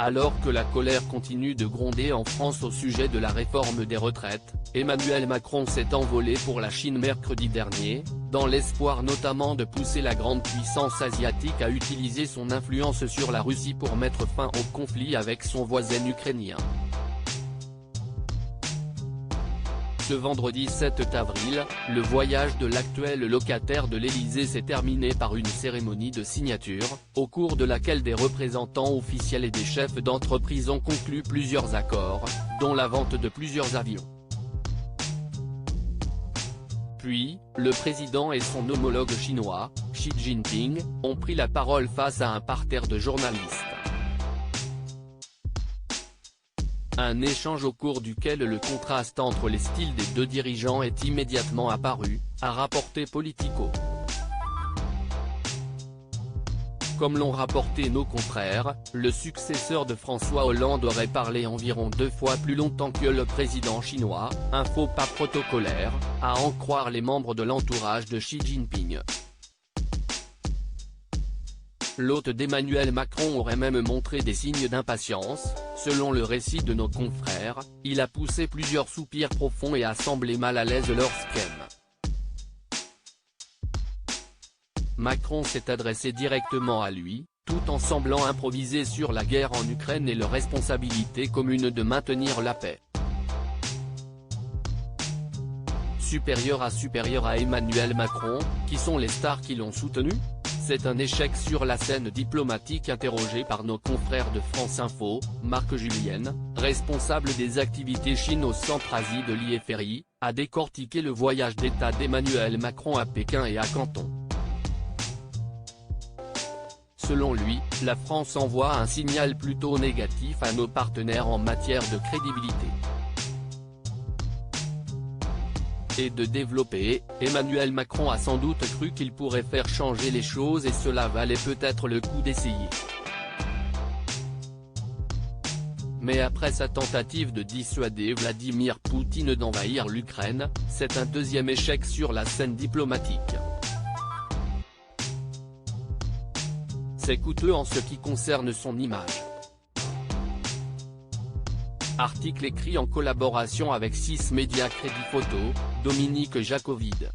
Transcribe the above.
Alors que la colère continue de gronder en France au sujet de la réforme des retraites, Emmanuel Macron s'est envolé pour la Chine mercredi dernier, dans l'espoir notamment de pousser la grande puissance asiatique à utiliser son influence sur la Russie pour mettre fin au conflit avec son voisin ukrainien. Ce vendredi 7 avril, le voyage de l'actuel locataire de l'Élysée s'est terminé par une cérémonie de signature, au cours de laquelle des représentants officiels et des chefs d'entreprise ont conclu plusieurs accords, dont la vente de plusieurs avions. Puis, le président et son homologue chinois, Xi Jinping, ont pris la parole face à un parterre de journalistes. Un échange au cours duquel le contraste entre les styles des deux dirigeants est immédiatement apparu, a rapporté Politico. Comme l'ont rapporté nos confrères, le successeur de François Hollande aurait parlé environ 2 fois plus longtemps que le président chinois, un faux pas protocolaire, à en croire les membres de l'entourage de Xi Jinping. L'hôte d'Emmanuel Macron aurait même montré des signes d'impatience, selon le récit de nos confrères, il a poussé plusieurs soupirs profonds et a semblé mal à l'aise lorsqu'M. Macron s'est adressé directement à lui, tout en semblant improviser sur la guerre en Ukraine et leur responsabilité commune de maintenir la paix. Supérieur à Emmanuel Macron, qui sont les stars qui l'ont soutenu ? C'est un échec sur la scène diplomatique. Interrogé par nos confrères de France Info, Marc Julienne, responsable des activités Chine au Centre-Asie de l'IFRI, a décortiqué le voyage d'État d'Emmanuel Macron à Pékin et à Canton. Selon lui, la France envoie un signal plutôt négatif à nos partenaires en matière de crédibilité et de développer. Emmanuel Macron a sans doute cru qu'il pourrait faire changer les choses et cela valait peut-être le coup d'essayer. Mais après sa tentative de dissuader Vladimir Poutine d'envahir l'Ukraine, c'est un deuxième échec sur la scène diplomatique. C'est coûteux en ce qui concerne son image. Article écrit en collaboration avec 6 médias Crédit Photo, Dominique Jacovide.